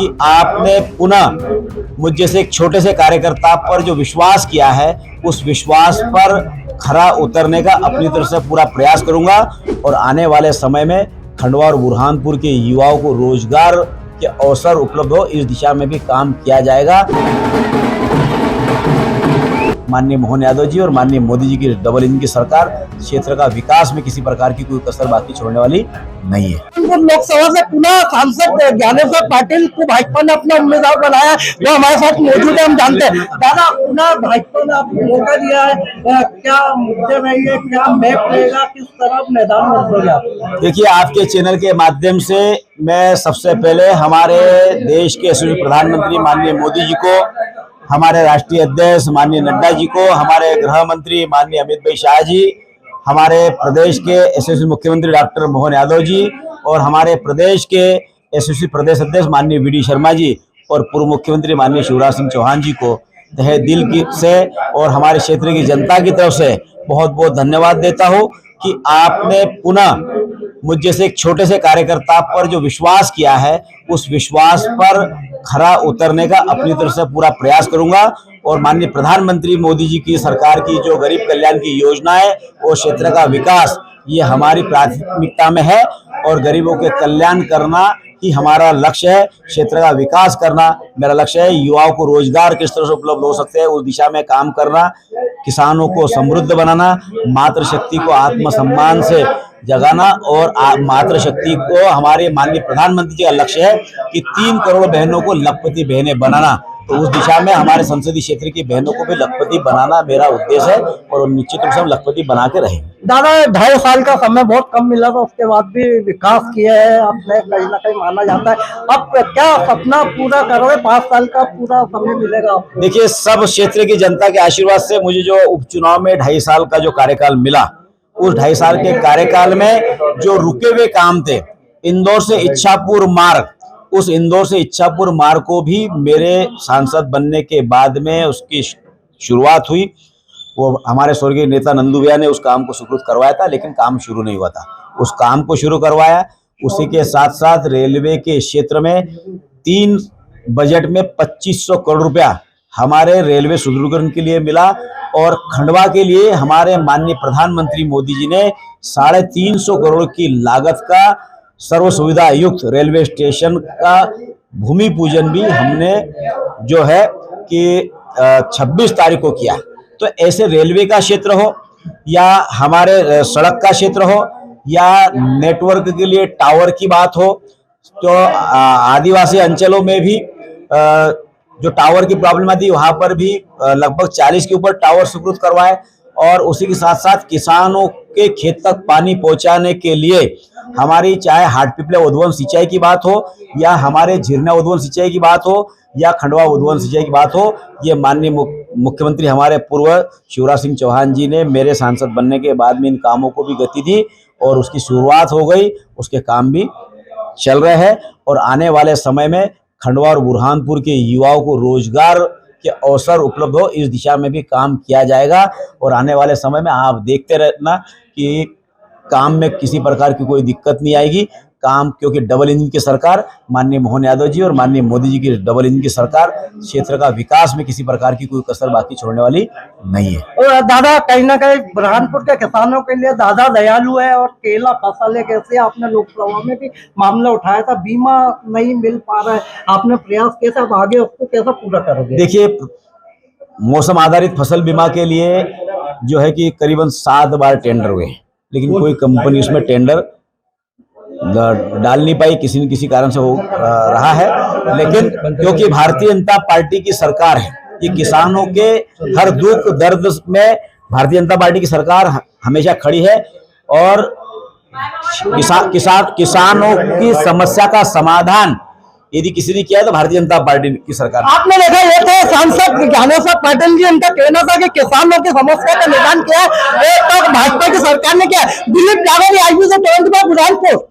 कि आपने पुनः मुझ जैसे एक छोटे से कार्यकर्ता पर जो विश्वास किया है, उस विश्वास पर खरा उतरने का अपनी तरफ से पूरा प्रयास करूंगा और आने वाले समय में खंडवा और बुरहानपुर के युवाओं को रोजगार के अवसर उपलब्ध हो, इस दिशा में भी काम किया जाएगा। माननीय मोहन यादव जी और माननीय मोदी जी की डबल इंजन की सरकार क्षेत्र का विकास में किसी प्रकार की कोई कसर बाकी छोड़ने वाली नहीं है। लोकसभा से पुनः सांसद ज्ञानेश्वर पाटिल को भाजपा ने अपना उम्मीदवार बनाया, जो हमारे साथ मौजूद है, हम जानते हैं। दादा, पुनः भाजपा ने आपको मौका दिया है, क्या मुद्दे रहेंगे, क्या मैप रहेगा, किस तरह मैदान में उतरोगे? देखिए, आपके चैनल के माध्यम से मैं सबसे पहले हमारे देश के यशस्वी प्रधानमंत्री माननीय मोदी जी को, हमारे राष्ट्रीय अध्यक्ष माननीय नड्डा जी को, हमारे गृह मंत्री माननीय अमित भाई शाह जी, हमारे प्रदेश के यशस्वी मुख्यमंत्री डॉक्टर मोहन यादव जी और हमारे प्रदेश के यशस्वी प्रदेश अध्यक्ष माननीय वी.डी. शर्मा जी और पूर्व मुख्यमंत्री माननीय शिवराज सिंह चौहान जी को तहे दिल की से और हमारे क्षेत्र की जनता की तरफ से बहुत बहुत धन्यवाद देता हूँ कि आपने पुनः मुझ जैसे एक छोटे से कार्यकर्ता पर जो विश्वास किया है, उस विश्वास पर खरा उतरने का अपनी तरफ से पूरा प्रयास करूंगा और माननीय प्रधानमंत्री मोदी जी की सरकार की जो गरीब कल्याण की योजना है और क्षेत्र का विकास, ये हमारी प्राथमिकता में है और गरीबों के कल्याण करना ही हमारा लक्ष्य है। क्षेत्र का विकास करना मेरा लक्ष्य है। युवाओं को रोजगार किस तरह से उपलब्ध हो सकते हैं, उस दिशा में काम करना, किसानों को समृद्ध बनाना, मातृशक्ति को आत्मसम्मान से जगाना और मातृशक्ति को हमारे माननीय प्रधानमंत्री जी का लक्ष्य है कि 3 करोड़ बहनों को लखपति बहनें बनाना। तो उस दिशा में हमारे संसदीय क्षेत्र की बहनों को भी लखपति बनाना मेरा उद्देश्य है और निश्चित रूप से हम लखपति बना के रहेंगे। दादा, 2.5 साल का समय बहुत कम मिला था, उसके बाद भी विकास किया है आपने, कहीं ना कहीं माना जाता है। अब क्या सपना पूरा करोगे? 5 साल का पूरा समय मिलेगा आपको? देखिए, सब क्षेत्र की जनता के आशीर्वाद से मुझे जो उपचुनाव में 2.5 साल का जो कार्यकाल मिला, उस 2.5 साल के कार्यकाल में जो रुके हुए काम थे, इंदौर से इच्छापुर मार्ग, उस इंदौर से इच्छापुर मार्ग को भी मेरे सांसद बनने के बाद में उसकी शुरुआत हुई। वो हमारे स्वर्गीय नेता नंदू भैया ने उस काम को सुकृत करवाया था, लेकिन काम शुरू नहीं हुआ था। उस काम को शुरू करवाया। उसी के साथ साथ रेलवे के क्षेत्र में 3 बजट में 2500 करोड़ रुपया हमारे रेलवे सुदृढ़ीकरण के लिए मिला और खंडवा के लिए हमारे माननीय प्रधानमंत्री मोदी जी ने 350 करोड़ की लागत का सर्व सुविधा युक्त रेलवे स्टेशन का भूमि पूजन भी हमने जो है कि 26 तारीख को किया। तो ऐसे रेलवे का क्षेत्र हो या हमारे सड़क का क्षेत्र हो या नेटवर्क के लिए टावर की बात हो, तो आदिवासी अंचलों में भी जो टावर की प्रॉब्लम आती है, वहां पर भी लगभग 40 के ऊपर टावर स्वीकृत करवाए और उसी के साथ साथ किसानों के खेत तक पानी पहुंचाने के लिए हमारी चाहे हाटपिपले उद्वन सिंचाई की बात हो या हमारे झिरना उद्वन सिंचाई की बात हो या खंडवा उद्वन सिंचाई की बात हो, ये माननीय मुख्यमंत्री हमारे पूर्व शिवराज सिंह चौहान जी ने मेरे सांसद बनने के बाद में इन कामों को भी गति दी और उसकी शुरुआत हो गई। उसके काम भी चल रहे हैं और आने वाले समय में खंडवा और बुरहानपुर के युवाओं को रोजगार के अवसर उपलब्ध हो, इस दिशा में भी काम किया जाएगा और आने वाले समय में आप देखते रहना कि काम में किसी प्रकार की कोई दिक्कत नहीं आएगी। काम, क्योंकि डबल इंजन की सरकार माननीय मोहन यादव जी और माननीय मोदी जी की डबल इंजन की सरकार क्षेत्र का विकास में किसी प्रकार की कोई कसर बाकी छोड़ने वाली नहीं है। और दादा, कहीं ना कहीं बुरहानपुर के किसानों के लिए दादा दयालु है और केला फसल है, कैसे आपने लोकसभा में भी मामला उठाया था, बीमा नहीं मिल पा रहा है, आपने प्रयास किया था, अब आगे उसको कैसे पूरा करोगे? देखिए, मौसम आधारित फसल बीमा के लिए जो है कि करीबन 7 बार टेंडर हुए, लेकिन कोई कंपनी उसमें टेंडर डाल नहीं पाई, किसी न किसी कारण से हो रहा है। लेकिन क्योंकि भारतीय जनता पार्टी की सरकार है, ये किसानों के हर दुख दर्द में भारतीय जनता पार्टी की सरकार हमेशा खड़ी है और किसानों की समस्या का समाधान यदि किसी ने किया है तो भारतीय जनता पार्टी की सरकार। आपने देखा, ये थे सांसद ज्ञानेश्वर पाटिल जी, उनका कहना था कि किसानों की समस्या का निदान किया है, एक तो भाजपा की सरकार ने किया। दिलीप जावड़, बुरहानपुर।